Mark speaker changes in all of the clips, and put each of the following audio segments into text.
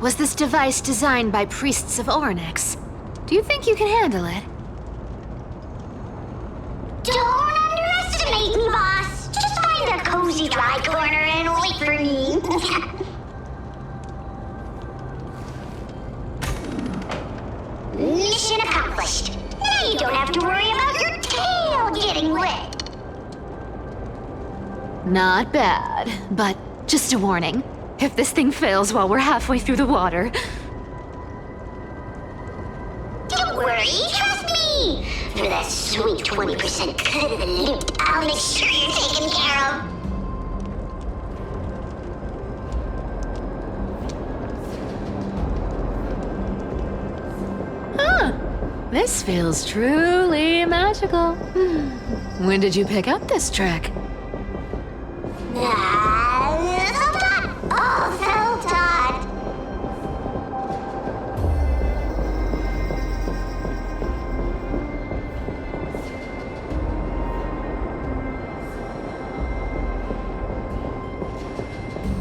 Speaker 1: was this device designed by priests of Ornyx. Do you think you can handle it?
Speaker 2: Don't underestimate me, boss. Just find a cozy dry corner and wait for me. Mission accomplished. Now you don't have to worry about your tail getting wet.
Speaker 1: Not bad, but just a warning. If this thing fails while we're halfway through the water...
Speaker 2: Don't worry, trust me! For that sweet 20% cut of the loot, I'll make sure you're taken care of.
Speaker 1: Huh. This feels truly magical. When did you pick up this trick?
Speaker 2: Self-taught! Oh, self-taught!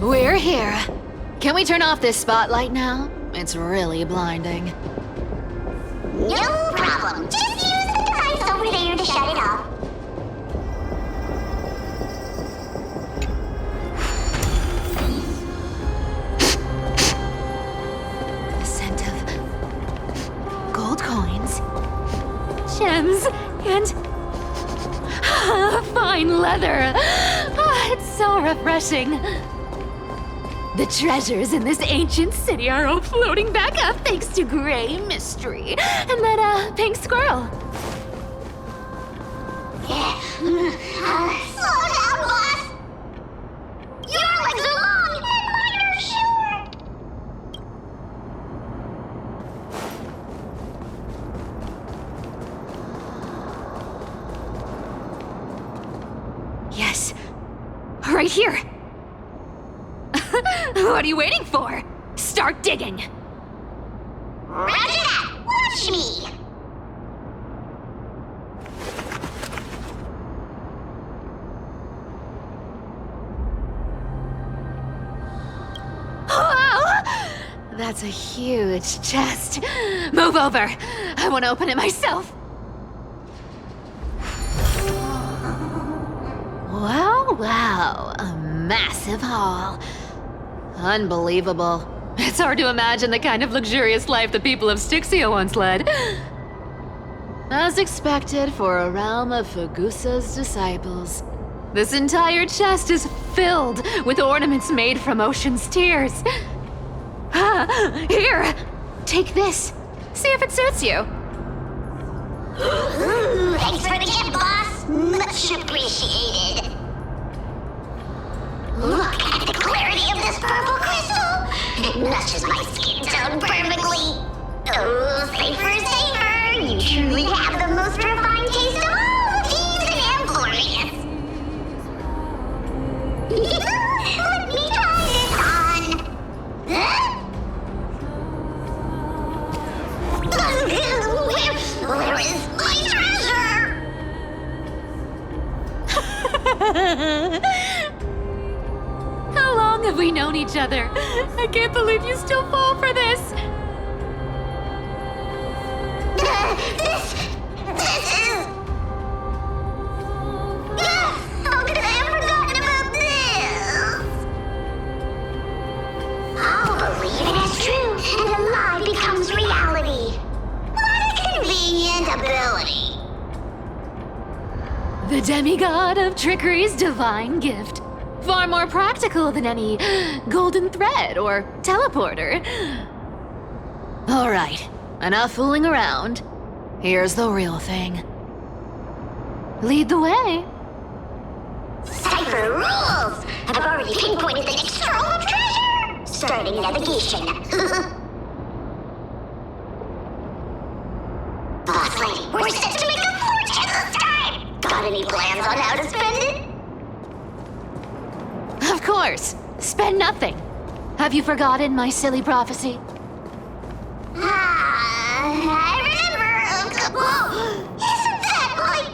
Speaker 1: We're here. Can we turn off this spotlight now? It's really blinding.
Speaker 2: No problem. Just use the device over there to shut it off.
Speaker 1: The scent of gold coins, gems, and fine leather. It's so refreshing. The treasures in this ancient city are all floating back up thanks to Gray Mystery and that pink squirrel.
Speaker 2: Slow down, boss! Your legs are long and mine are short!
Speaker 1: Yes, right here. What are you waiting for? Start digging.
Speaker 2: Roger that! Watch me!
Speaker 1: Wow! That's a huge chest. Move over. I want to open it myself. Wow. A massive haul. Unbelievable. It's hard to imagine the kind of luxurious life the people of Styxia once led. As expected for a realm of Fagusa's disciples. This entire chest is filled with ornaments made from ocean's tears. Here! Take this. See if it suits you.
Speaker 2: Thanks for the gift, boss! Much appreciated! Look at the clarity of this purple crystal! It matches my skin tone perfectly! Oh, safer! You truly have the most refined taste of all thieves in Amphoreus! Let me try this on! Huh? Where is my treasure?
Speaker 1: How long have we known each other? I can't believe you still fall for this.
Speaker 2: This is... How could I have forgotten about this? I'll believe it is true, and a lie becomes reality. What a convenient ability.
Speaker 1: The demigod of trickery's divine gift. Far more practical than any golden thread or teleporter. All right, enough fooling around. Here's the real thing. Lead the way.
Speaker 2: Cypher rules! I've already pinpointed the next trove of treasure! Starting navigation. Boss lady, we're set to make a fortune this time! Got any plans on how to spend it?
Speaker 1: Of course. Spend nothing. Have you forgotten my silly prophecy?
Speaker 2: I remember. Whoa! Isn't that like...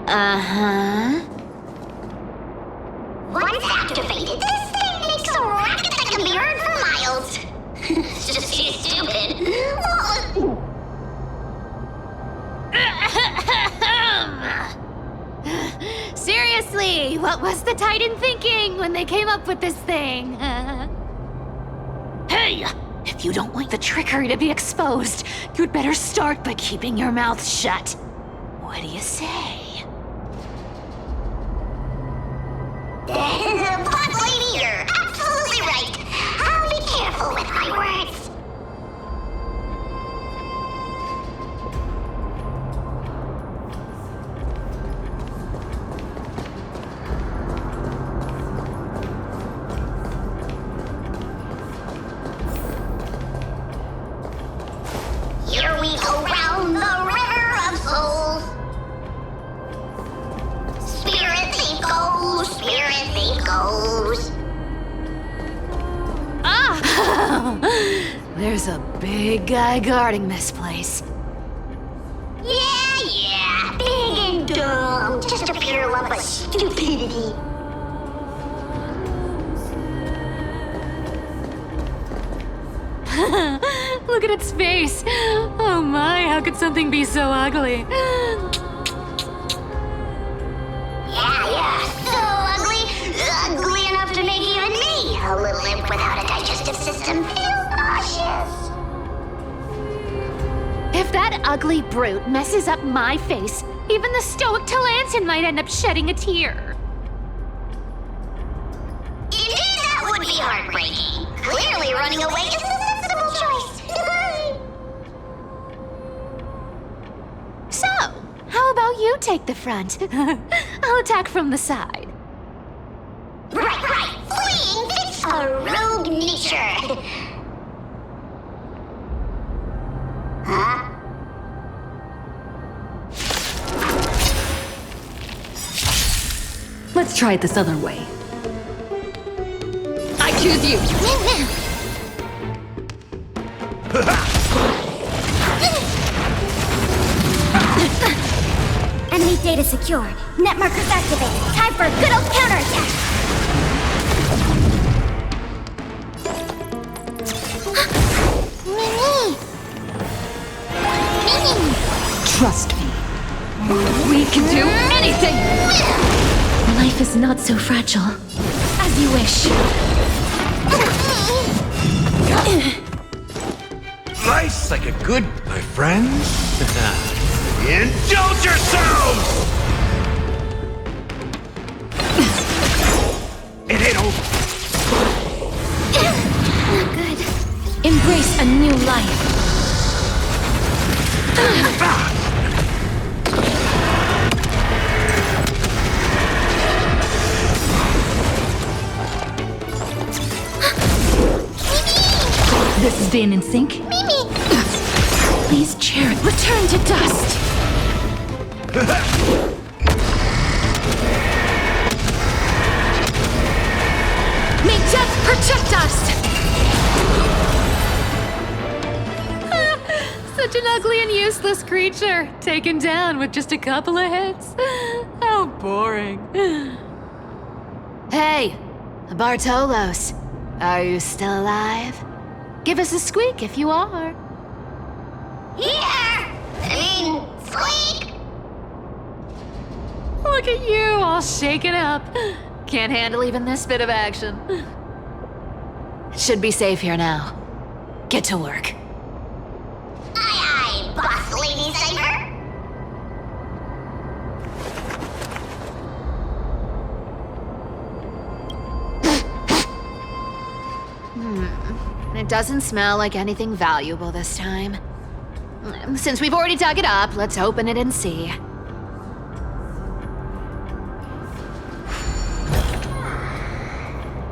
Speaker 1: Uh-huh.
Speaker 2: Once activated, this thing makes a racket that can be heard from
Speaker 1: Seriously, what was the Titan thinking when they came up with this thing? Hey! If you don't want the trickery to be exposed, you'd better start by keeping your mouth shut. What do you say?
Speaker 2: But lady, you're absolutely right. I'll be careful with my words. Here we go round the river of souls. Spirit thief goes, spirit thief goes.
Speaker 1: Ah! There's a big guy guarding this place.
Speaker 2: Yeah, big and dumb. Just a pure lump of stupidity.
Speaker 1: Look at its face. Oh my, how could something be so ugly?
Speaker 2: Yeah, so ugly. Ugly enough to make even me, a little imp without a digestive system, feel nauseous.
Speaker 1: If that ugly brute messes up my face, even the stoic Talantin might end up shedding a tear.
Speaker 2: Indeed, that would be heartbreaking. Clearly running away is the sensible choice.
Speaker 1: So, how about you take the front? I'll attack from the side.
Speaker 2: Right. Fleeing fits a rogue nature. Huh?
Speaker 3: Let's try it this other way. I choose you!
Speaker 4: Enemy data secure. Net markers activated. Time for a good old counterattack. Mimi!
Speaker 3: Trust me. We can do anything! Life is not so fragile. As you wish.
Speaker 5: Life's like a good, my friends. Indulge yourselves! It ain't over.
Speaker 4: Not good.
Speaker 3: Embrace a new life. This is being in sync?
Speaker 4: Mimi!
Speaker 3: Please share it. Return to dust. May death protect us!
Speaker 1: Such an ugly and useless creature, taken down with just a couple of hits. How boring. Hey, Bartolos, are you still alive? Give us a squeak if you are.
Speaker 2: Squeak!
Speaker 1: Look at you, all shaken up. Can't handle even this bit of action. It should be safe here now. Get to work.
Speaker 2: Aye, boss lady Cypher.
Speaker 1: It doesn't smell like anything valuable this time. Since we've already dug it up, let's open it and see.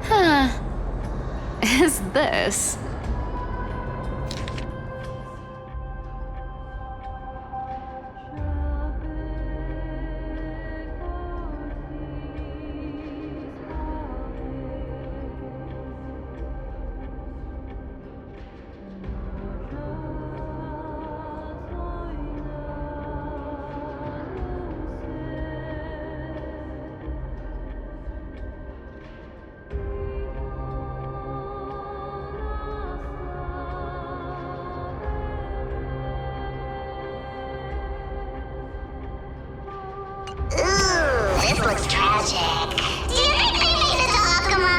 Speaker 1: Huh. Is this?
Speaker 2: this looks tragic. Do you think they made it to Akuma?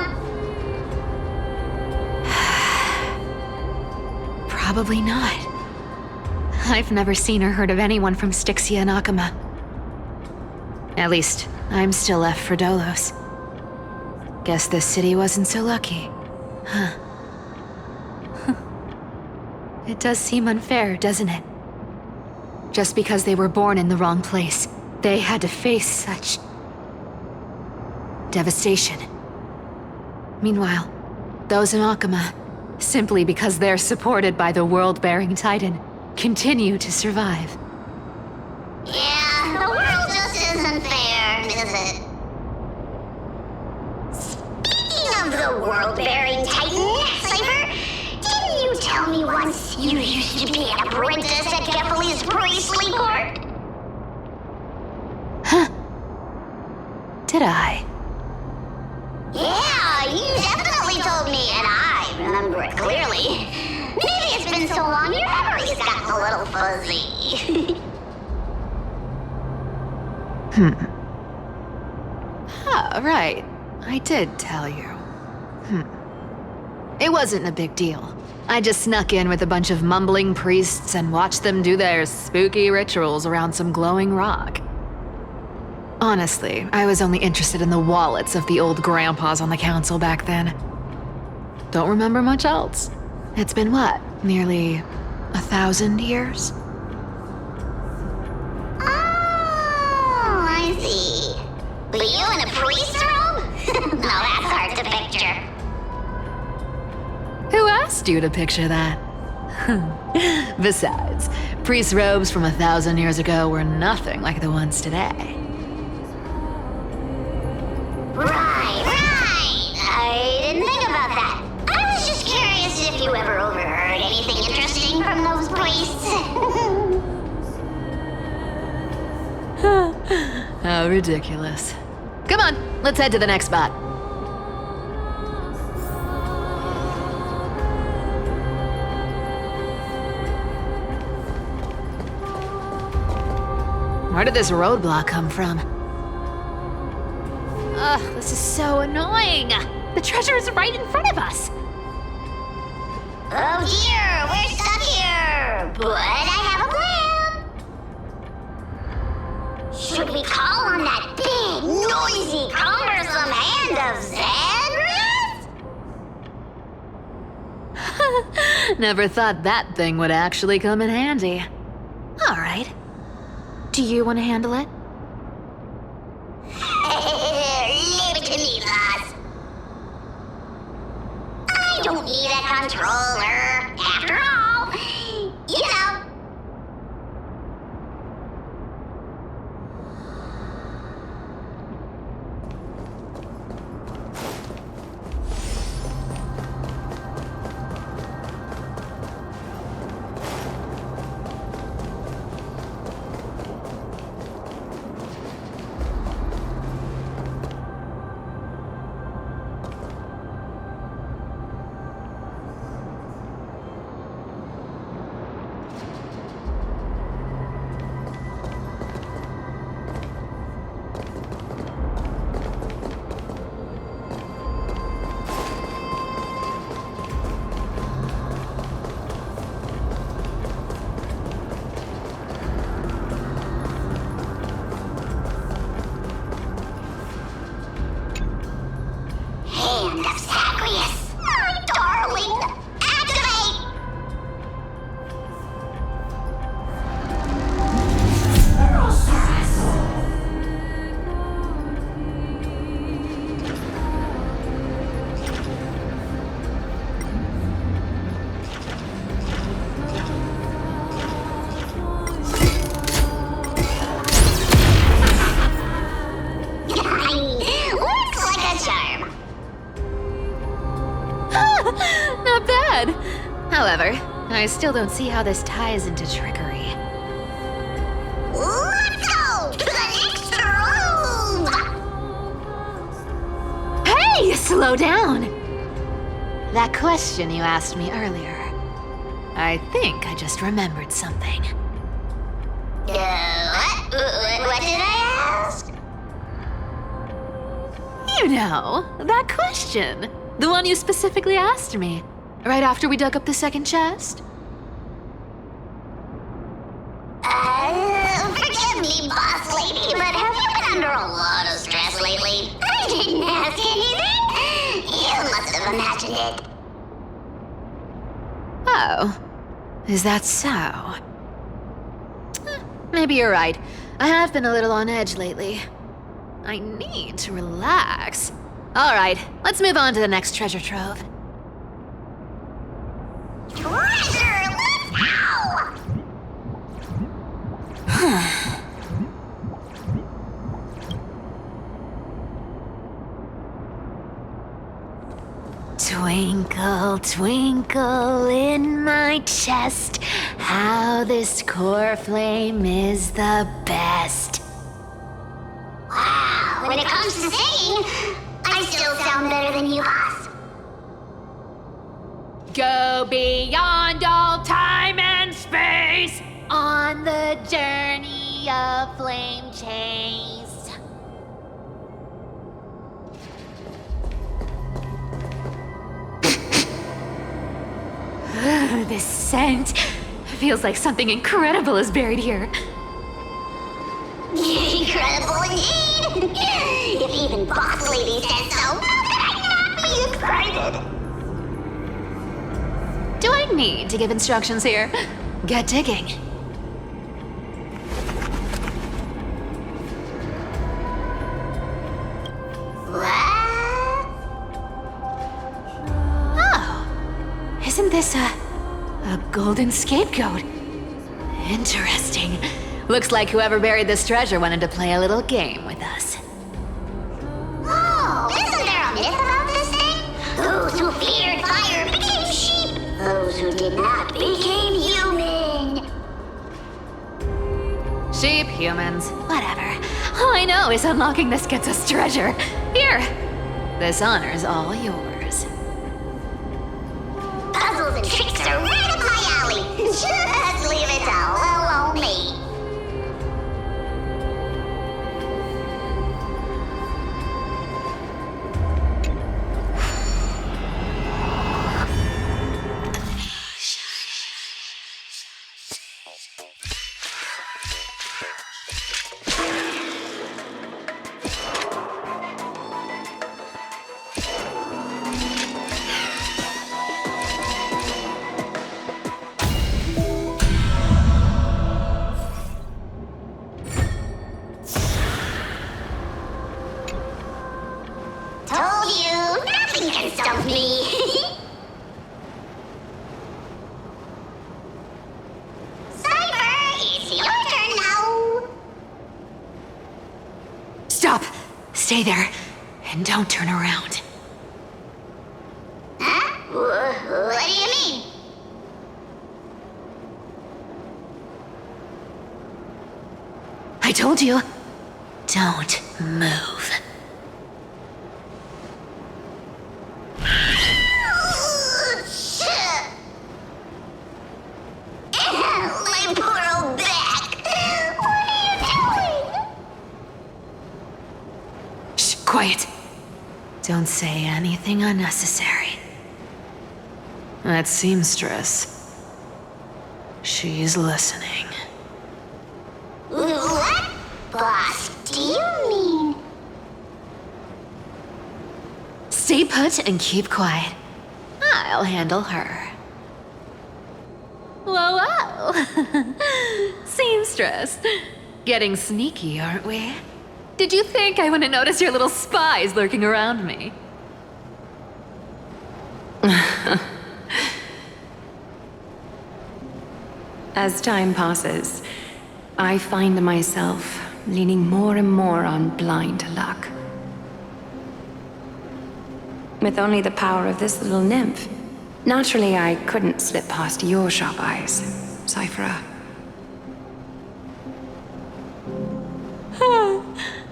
Speaker 1: Probably not. I've never seen or heard of anyone from Styxia and Akuma. At least, I'm still left for Dolos. Guess this city wasn't so lucky. Huh. It does seem unfair, doesn't it? Just because they were born in the wrong place, they had to face such devastation. Meanwhile, those in Akuma, simply because they're supported by the world-bearing Titan, continue to survive.
Speaker 2: Yeah, the world just isn't fair, is it? Speaking of the world-bearing Titan, Cypher, didn't you tell me once you used to be an apprentice at Kephalie's priestly court?
Speaker 1: Huh. Did I?
Speaker 2: Yeah, you definitely told me, and I remember it clearly. Maybe it's been so long your memory's gotten a little fuzzy.
Speaker 1: Ah, right. I did tell you. It wasn't a big deal. I just snuck in with a bunch of mumbling priests and watched them do their spooky rituals around some glowing rock. Honestly, I was only interested in the wallets of the old grandpas on the council back then. Don't remember much else. It's been what, nearly 1,000 years?
Speaker 2: Oh, I see. But you in a priest robe? Now that's hard to picture.
Speaker 1: Who asked you to picture that? Besides, priest robes from 1,000 years ago were nothing like the ones today.
Speaker 2: Right. I didn't think about that. I was just curious if you ever overheard anything interesting from those priests.
Speaker 1: How ridiculous. Come on, let's head to the next spot. Where did this roadblock come from? Ugh, this is so annoying. The treasure is right in front of us.
Speaker 2: Oh dear, we're stuck here. But I have a plan. Should we call on that big, noisy, cumbersome hand of Xandrath?
Speaker 1: Never thought that thing would actually come in handy. All right. Do you want to handle it?
Speaker 2: Leave it to me, boss. I don't need a controller. After all, you know. Hand of Zagreus. My darling. Activate! Looks like a charm.
Speaker 1: Not bad. However, I still don't see how this ties into trickery.
Speaker 2: Let's go to the next room!
Speaker 1: Hey, slow down! That question you asked me earlier. I think I just remembered something.
Speaker 2: What did I ask?
Speaker 1: You know, that question. The one you specifically asked me. Right after we dug up the second chest.
Speaker 2: Forgive me, boss lady, but have you been under a lot of stress lately? I didn't ask anything. You must have imagined it.
Speaker 1: Oh, is that so? Maybe you're right. I have been a little on edge lately. I need to relax. All right, let's move on to the next treasure trove.
Speaker 2: Treasure, let's go!
Speaker 1: Twinkle, twinkle in my chest, how this core flame is the best.
Speaker 2: Wow, when it comes to singing, I still sound better than you, boss.
Speaker 1: Go beyond all time and space on the journey of flame chase. This scent feels like something incredible is buried here.
Speaker 2: Incredible indeed! If even boss lady said so, how could I not be excited?
Speaker 1: Do I need to give instructions here? Get digging.
Speaker 2: What?
Speaker 1: Oh, isn't this a golden scapegoat? Interesting. Looks like whoever buried this treasure wanted to play a little game with us.
Speaker 2: Oh, isn't there a myth about this thing? Those who feared fire became sheep. Those who did not became human.
Speaker 1: Sheep, humans, whatever. All I know is unlocking this gets us treasure. Here, this honor's all yours.
Speaker 2: Puzzles and tricks are right up my alley. Just leave it all alone me. Told you, nothing can stop me. Cypher, it's your turn now.
Speaker 1: Stop! Stay there, and don't turn around.
Speaker 2: Huh? What do you mean?
Speaker 1: I told you, don't move.
Speaker 2: My poor old back. What are you doing?
Speaker 1: Shh, quiet. Don't say anything unnecessary. That seamstress. She's listening.
Speaker 2: What? Boss, do you mean?
Speaker 1: Stay put and keep quiet. I'll handle her. Whoa, whoa. Seamstress. Getting sneaky, aren't we? Did you think I wouldn't notice your little spies lurking around me?
Speaker 6: As time passes, I find myself leaning more and more on blind luck. With only the power of this little nymph, naturally I couldn't slip past your sharp eyes, Cyphera.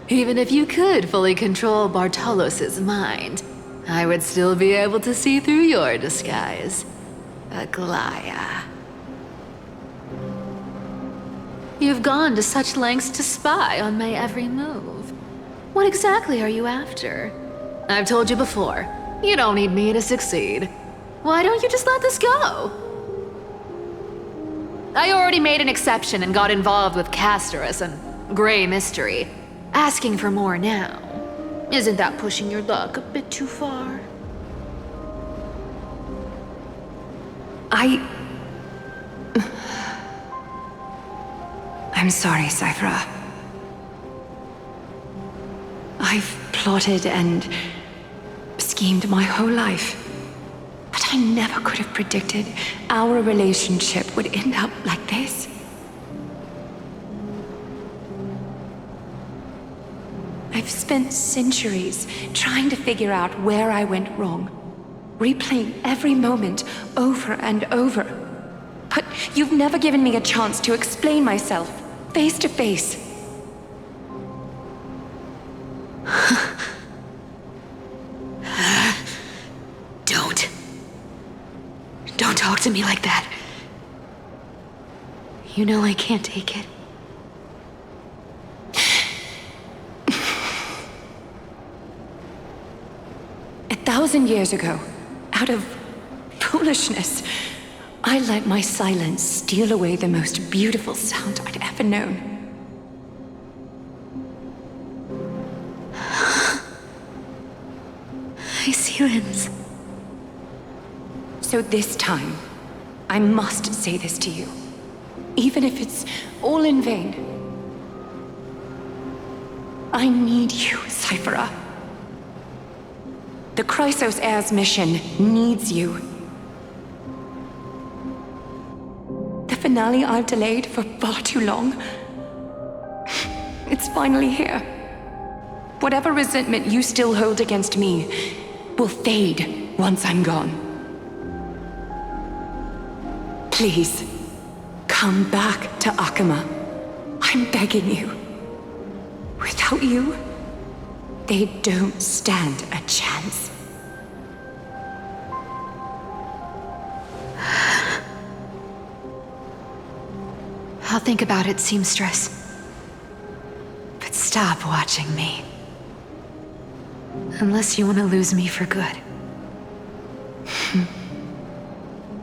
Speaker 1: Even if you could fully control Bartolos's mind, I would still be able to see through your disguise. Aglaya. You've gone to such lengths to spy on my every move. What exactly are you after? I've told you before, you don't need me to succeed. Why don't you just let this go? I already made an exception and got involved with Castorus and Grey Mystery. Asking for more now. Isn't that pushing your luck a bit too far?
Speaker 6: I'm sorry, Cyphera. I've plotted and schemed my whole life. But I never could have predicted our relationship would end up like this. I've spent centuries trying to figure out where I went wrong, replaying every moment over and over. But you've never given me a chance to explain myself, face to face.
Speaker 1: Don't talk to me like that. You know I can't take it.
Speaker 6: 1,000 years ago, out of foolishness, I let my silence steal away the most beautiful sound I'd ever known.
Speaker 1: I see Lens.
Speaker 6: So this time, I must say this to you, even if it's all in vain. I need you, Cyphera. The Chrysos Heir's mission needs you. The finale I've delayed for far too long. It's finally here. Whatever resentment you still hold against me will fade once I'm gone. Please, come back to Akama. I'm begging you. Without you, they don't stand a chance.
Speaker 1: I'll think about it, seamstress. But stop watching me. Unless you want to lose me for good.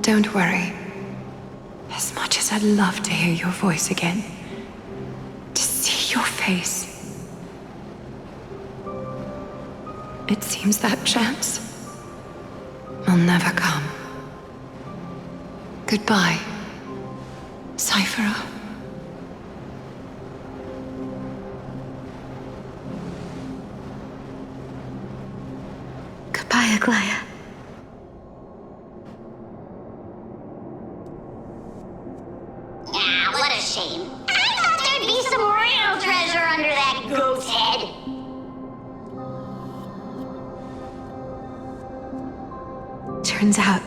Speaker 6: Don't worry. As much as I'd love to hear your voice again, to see your face, it seems that chance will never come. Goodbye, Cyphera.
Speaker 1: Goodbye, Aglaya.
Speaker 2: Ah, what a shame. I thought there'd be some real treasure under that goat's head.
Speaker 1: Turns out,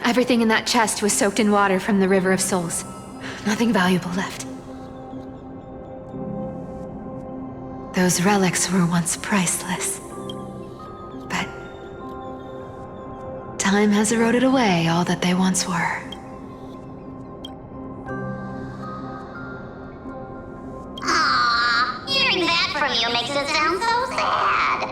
Speaker 1: everything in that chest was soaked in water from the River of Souls. Nothing valuable left. Those relics were once priceless. But time has eroded away all that they once were.
Speaker 2: Aww, hearing that from you makes it sound so sad.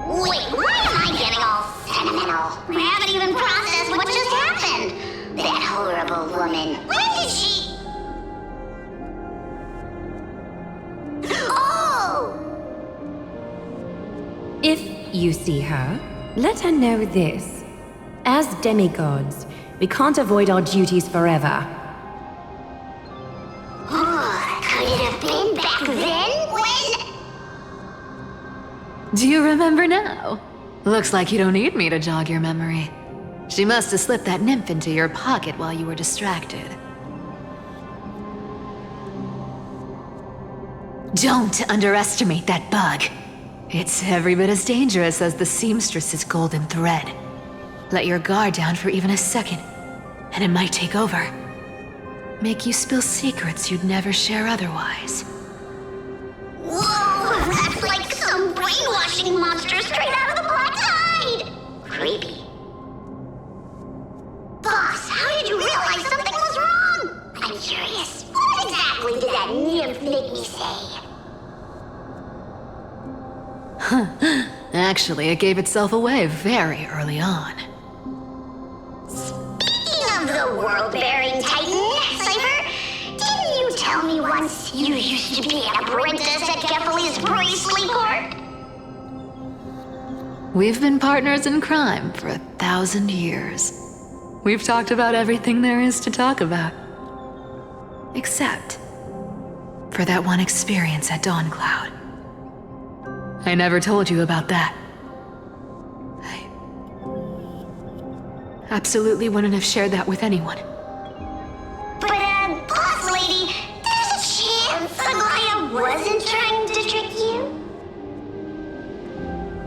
Speaker 2: Wait, why am I getting all sentimental? I haven't even processed what just happened. That horrible woman. When did she... Oh!
Speaker 7: If you see her, let her know this. As demigods, we can't avoid our duties forever.
Speaker 2: Could it have been back then when...
Speaker 1: Do you remember now? Looks like you don't need me to jog your memory. She must have slipped that nymph into your pocket while you were distracted. Don't underestimate that bug. It's every bit as dangerous as the seamstress's golden thread. Let your guard down for even a second, and it might take over. Make you spill secrets you'd never share otherwise.
Speaker 2: Whoa, that's like some brainwashing monster straight out of the Black Tide! Creepy. Boss, how did you realize something was wrong? I'm curious. What exactly did that nymph make me say?
Speaker 1: Actually, it gave itself away very early on.
Speaker 2: Speaking of the world-bearing titan, Cypher, didn't you tell me once you used to be an apprentice at Kefali's priestly court?
Speaker 1: We've been partners in crime for 1,000 years. We've talked about everything there is to talk about. Except for that one experience at Dawncloud. I never told you about that. I absolutely wouldn't have shared that with anyone.
Speaker 2: But, boss lady, there's a chance Aglaya wasn't trying to trick you?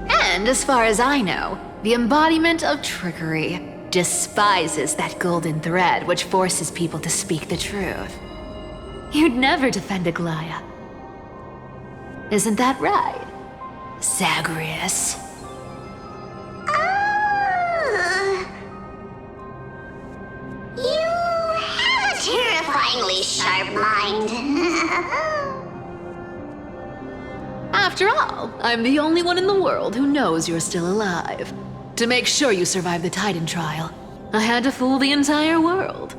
Speaker 1: And as far as I know, the embodiment of trickery despises that golden thread which forces people to speak the truth. You'd never defend Aglaya. Isn't that right, Zagreus?
Speaker 2: You have a terrifyingly sharp mind.
Speaker 1: After all, I'm the only one in the world who knows you're still alive. To make sure you survive the Titan trial, I had to fool the entire world.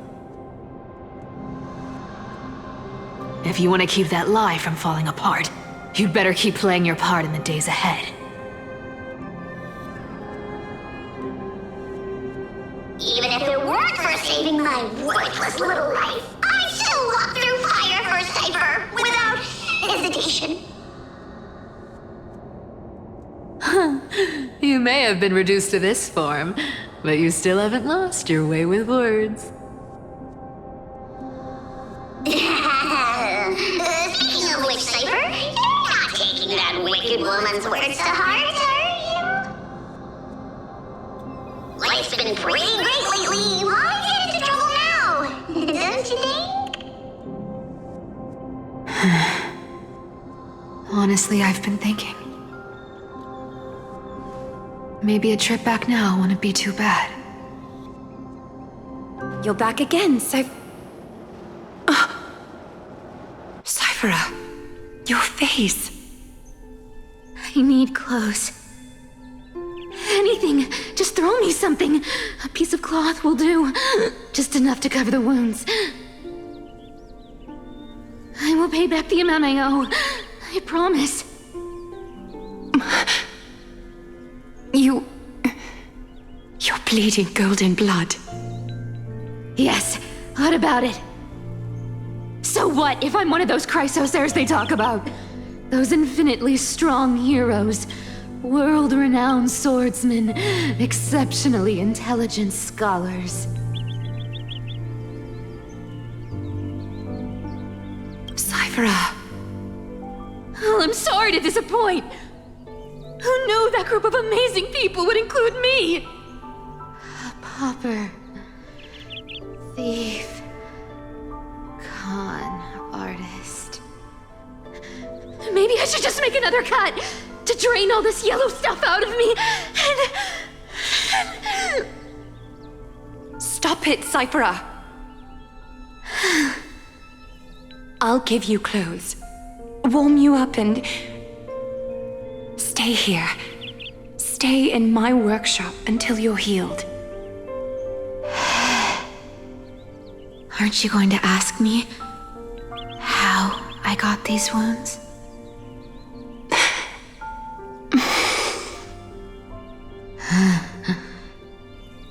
Speaker 1: If you want to keep that lie from falling apart, you'd better keep playing your part in the days ahead.
Speaker 2: Even if it weren't for saving my worthless little life, I'd still walk through fire for Cypher without hesitation.
Speaker 1: You may have been reduced to this form, but you still haven't lost your way with words.
Speaker 2: Speaking of which, Cypher, you're not taking that wicked woman's words to heart, are you? Life's been pretty great lately. Why get into trouble now? Don't you think?
Speaker 1: Honestly, I've been thinking. Maybe a trip back now wouldn't be too bad.
Speaker 6: You're back again, Cyphera, your face.
Speaker 3: I need clothes. Anything. Just throw me something. A piece of cloth will do. Just enough to cover the wounds. I will pay back the amount I owe. I promise.
Speaker 6: You're bleeding golden blood.
Speaker 3: Yes, what about it? So what if I'm one of those chrysosairs they talk about? Those infinitely strong heroes, world-renowned swordsmen, exceptionally intelligent scholars.
Speaker 6: Cyphera.
Speaker 3: Oh, I'm sorry to disappoint. Who knew that group of amazing people would include me? A pauper, thief, con artist. Maybe I should just make another cut to drain all this yellow stuff out of me and...
Speaker 6: Stop it, Cyphera. I'll give you clothes, warm you up, and stay here. Stay in my workshop until you're healed.
Speaker 3: Aren't you going to ask me how I got these wounds?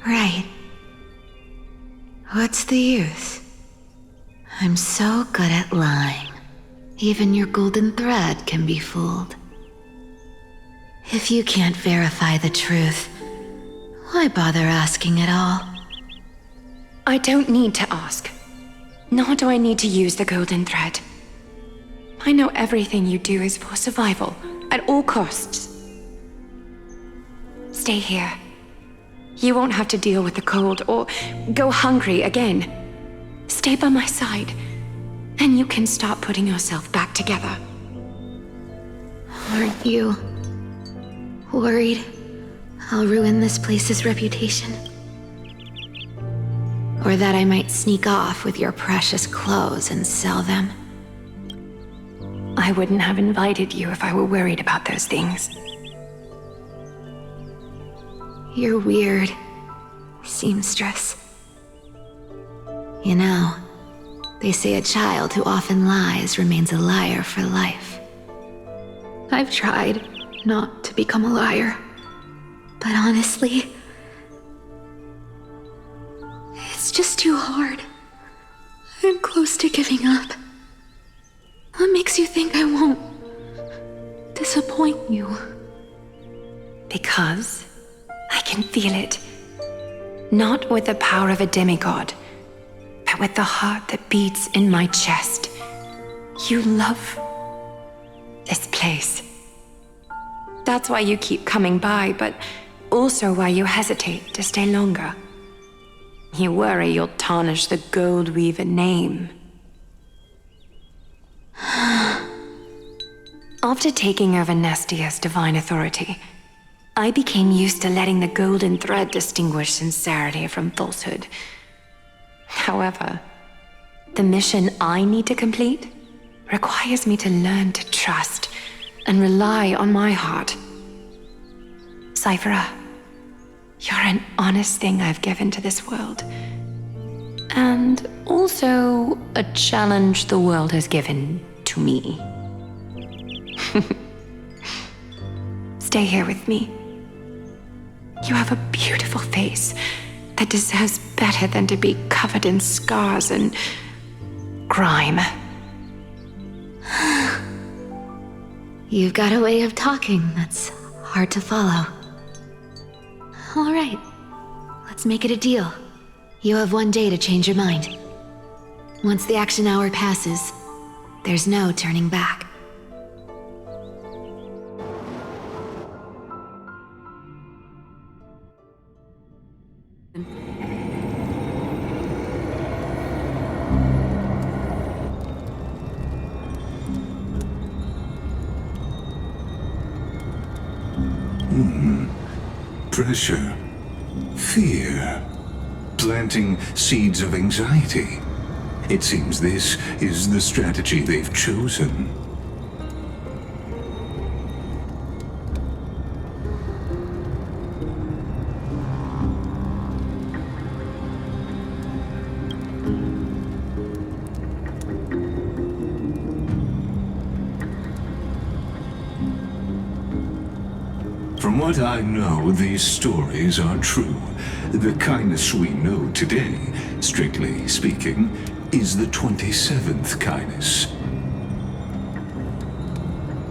Speaker 3: Right. What's the use? I'm so good at lying. Even your golden thread can be fooled. If you can't verify the truth, why bother asking at all?
Speaker 6: I don't need to ask. Nor do I need to use the golden thread. I know everything you do is for survival, at all costs. Stay here. You won't have to deal with the cold or go hungry again. Stay by my side, and you can start putting yourself back together.
Speaker 3: Aren't you worried I'll ruin this place's reputation? Or that I might sneak off with your precious clothes and sell them?
Speaker 6: I wouldn't have invited you if I were worried about those things.
Speaker 3: You're weird, seamstress.
Speaker 1: You know, they say a child who often lies remains a liar for life.
Speaker 3: I've tried not to become a liar.
Speaker 1: But honestly,
Speaker 3: It's just too hard. I'm close to giving up. What makes you think I won't disappoint you?
Speaker 6: Because I can feel it. Not with the power of a demigod, but with the heart that beats in my chest. You love this place. That's why you keep coming by, but also why you hesitate to stay longer. You worry you'll tarnish the Gold Weaver name. After taking over Nestia's divine authority, I became used to letting the golden thread distinguish sincerity from falsehood. However, the mission I need to complete requires me to learn to trust and rely on my heart. Cyphera, you're an honest thing I've given to this world. And also a challenge the world has given to me. Stay here with me. You have a beautiful face that deserves better than to be covered in scars and grime.
Speaker 1: you've got a way of talking that's hard to follow. All right, let's make it a deal. You have 1 day to change your mind. Once the action hour passes, there's no turning back.
Speaker 5: Pressure, fear, planting seeds of anxiety. It seems this is the strategy they've chosen. From what I know, these stories are true. The kindness we know today, strictly speaking, is the 27th kindness.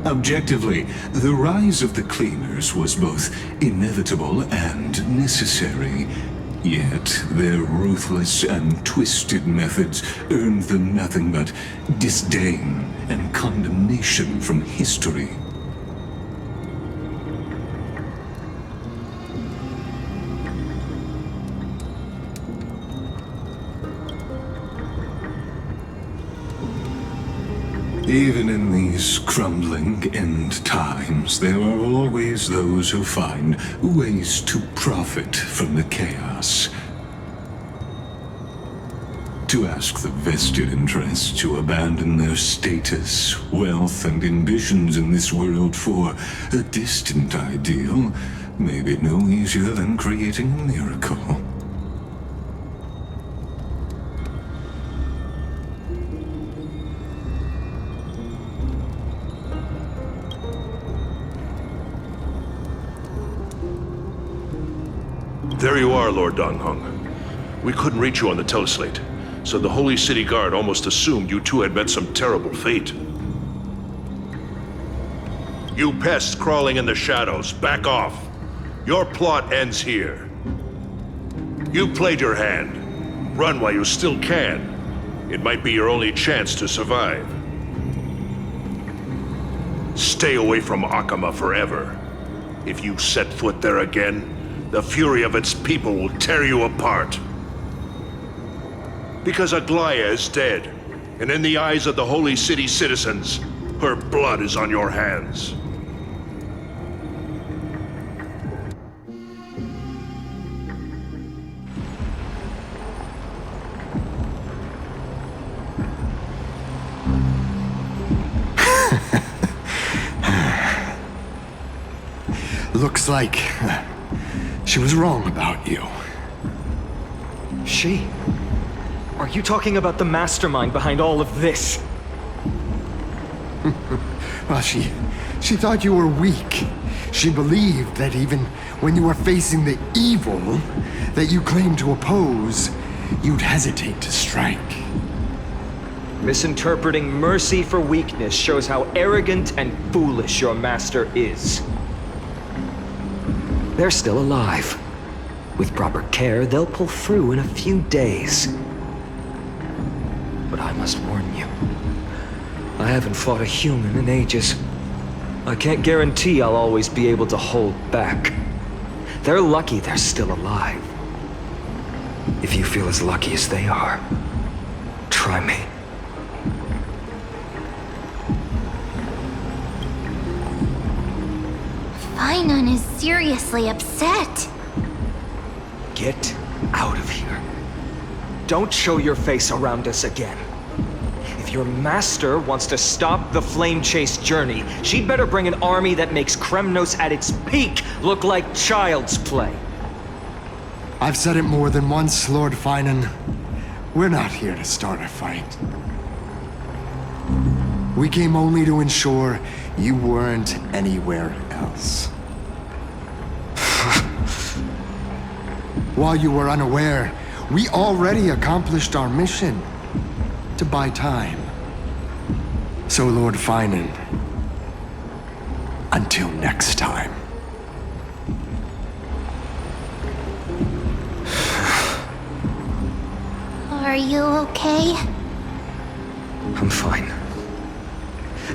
Speaker 5: Objectively, the rise of the Cleaners was both inevitable and necessary. Yet, their ruthless and twisted methods earned them nothing but disdain and condemnation from history. Even in these crumbling end times, there are always those who find ways to profit from the chaos. To ask the vested interests to abandon their status, wealth, and ambitions in this world for a distant ideal may be no easier than creating a miracle.
Speaker 8: There you are, Lord Donghung. We couldn't reach you on the teleslate, so the Holy City Guard almost assumed you two had met some terrible fate. You pests crawling in the shadows, back off. Your plot ends here. You played your hand. Run while you still can. It might be your only chance to survive. Stay away from Akama forever. If you set foot there again, the fury of its people will tear you apart. Because Aglaya is dead, and in the eyes of the Holy City citizens, her blood is on your hands.
Speaker 5: Looks like
Speaker 9: She was wrong about you.
Speaker 10: She? Are you talking about the mastermind behind all of this?
Speaker 9: Well, she thought you were weak. She believed that even when you were facing the evil that you claimed to oppose, you'd hesitate to strike.
Speaker 10: Misinterpreting mercy for weakness shows how arrogant and foolish your master is. They're still alive. With proper care, they'll pull through in a few days. But I must warn you, I haven't fought a human in ages. I can't guarantee I'll always be able to hold back. They're lucky they're still alive. If you feel as lucky as they are, try me.
Speaker 4: Bygone is seriously upset.
Speaker 10: Get out of here. Don't show your face around us again. If your master wants to stop the Flame Chase journey, she'd better bring an army that makes Kremnos at its peak look like child's play.
Speaker 9: I've said it more than once, Lord Finan. We're not here to start a fight. We came only to ensure you weren't anywhere else. While you were unaware, we already accomplished our mission to buy time. So, Lord Finan, until next time.
Speaker 4: Are you okay?
Speaker 10: I'm fine.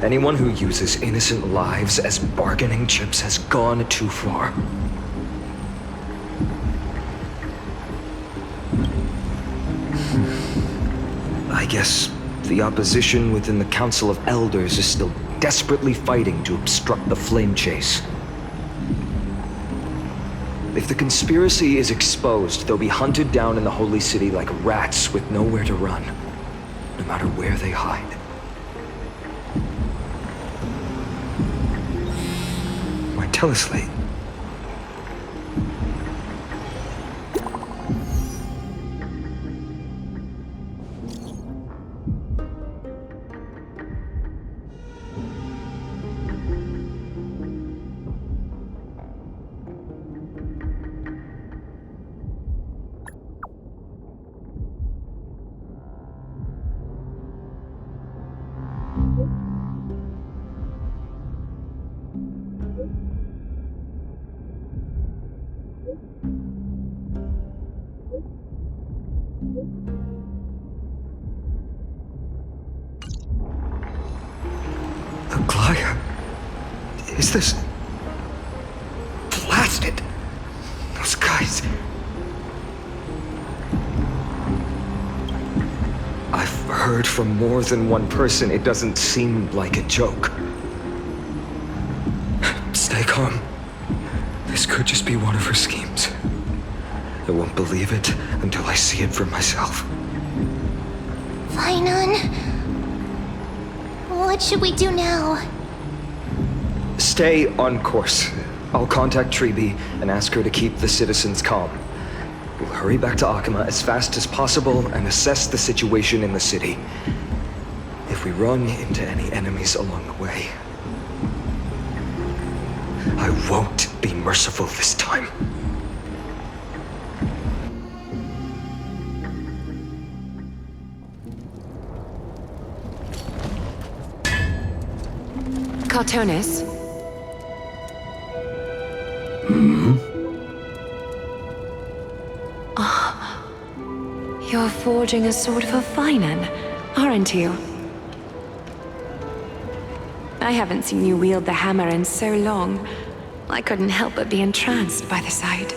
Speaker 10: Anyone who uses innocent lives as bargaining chips has gone too far. I guess the opposition within the Council of Elders is still desperately fighting to obstruct the Flame Chase. If the conspiracy is exposed, they'll be hunted down in the Holy City like rats with nowhere to run, no matter where they hide. My teleslate. Is this... blasted? Those guys... I've heard from more than one person it doesn't seem like a joke. Stay calm. This could just be one of her schemes. I won't believe it until I see it for myself.
Speaker 4: Finan? What should we do now?
Speaker 10: Stay on course. I'll contact Treeby and ask her to keep the citizens calm. We'll hurry back to Akima as fast as possible and assess the situation in the city. If we run into any enemies along the way, I won't be merciful this time.
Speaker 6: Cartonis? You're forging a sword for Finan, aren't you? I haven't seen you wield the hammer in so long. I couldn't help but be entranced by the sight.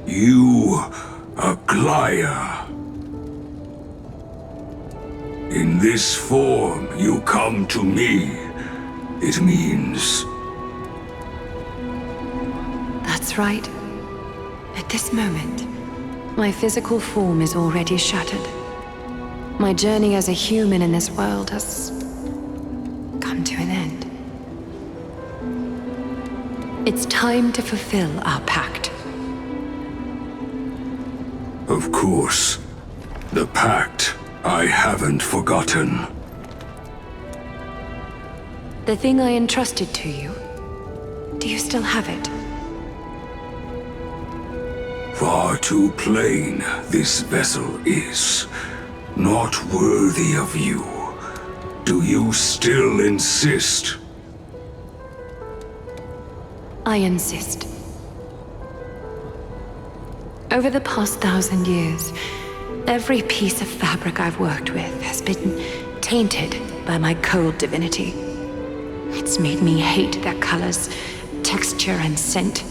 Speaker 5: You, Aglaya. In this form, you come to me. It means...
Speaker 6: That's right. At this moment, my physical form is already shattered. My journey as a human in this world has come to an end. It's time to fulfill our pact.
Speaker 5: Of course. The pact I haven't forgotten.
Speaker 6: The thing I entrusted to you, do you still have it?
Speaker 5: Far too plain this vessel is. Not worthy of you. Do you still insist?
Speaker 6: I insist. Over the past 1,000 years, every piece of fabric I've worked with has been tainted by my cold divinity. It's made me hate their colors, texture, and scent.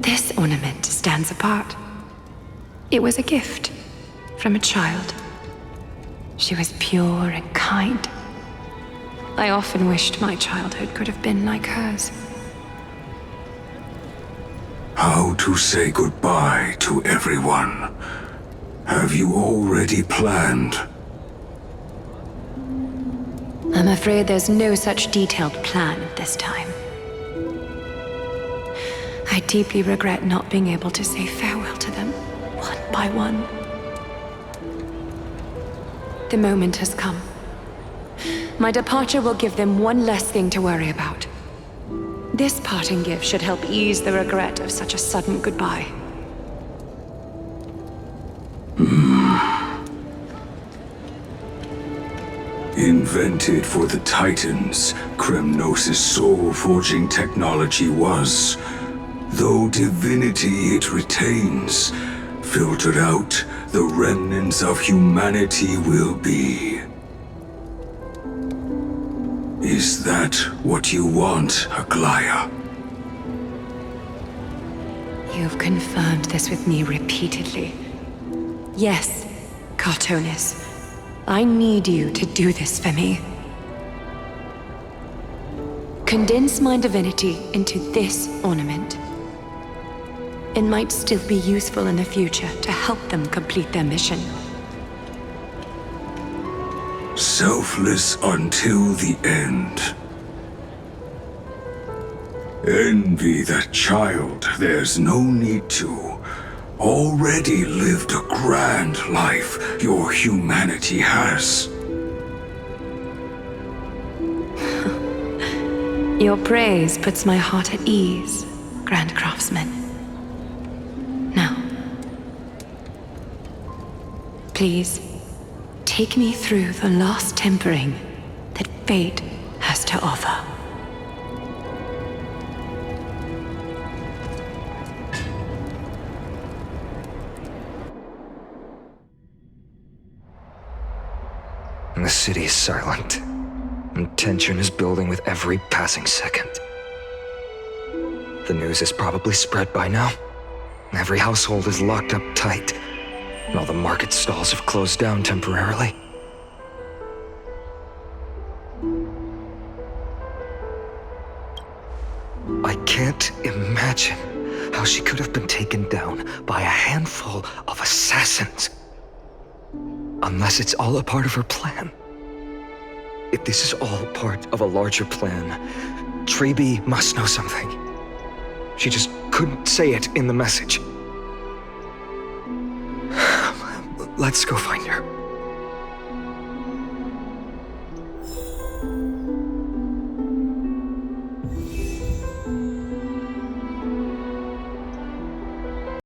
Speaker 6: This ornament stands apart. It was a gift from a child. She was pure and kind. I often wished my childhood could have been like hers.
Speaker 5: How to say goodbye to everyone? Have you already planned?
Speaker 6: I'm afraid there's no such detailed plan this time. I deeply regret not being able to say farewell to them, one by one. The moment has come. My departure will give them one less thing to worry about. This parting gift should help ease the regret of such a sudden goodbye.
Speaker 5: Invented for the Titans, Kremnos' soul-forging technology was. Though divinity it retains, filtered out, the remnants of humanity will be. Is that what you want, Aglaya?
Speaker 6: You've confirmed this with me repeatedly. Yes, Cartonis. I need you to do this for me. Condense my divinity into this ornament. It might still be useful in the future to help them complete their mission.
Speaker 5: Selfless until the end. Envy that child, there's no need to. Already lived a grand life your humanity has.
Speaker 6: Your praise puts my heart at ease, Grand Craftsman. Now, please, take me through the last tempering that fate has to offer.
Speaker 10: The city is silent, and tension is building with every passing second. The news is probably spread by now. Every household is locked up tight, and all the market stalls have closed down temporarily. I can't imagine how she could have been taken down by a handful of assassins. Unless it's all a part of her plan. If this is all part of a larger plan, Treeby must know something. She just couldn't say it in the message. Let's go find her.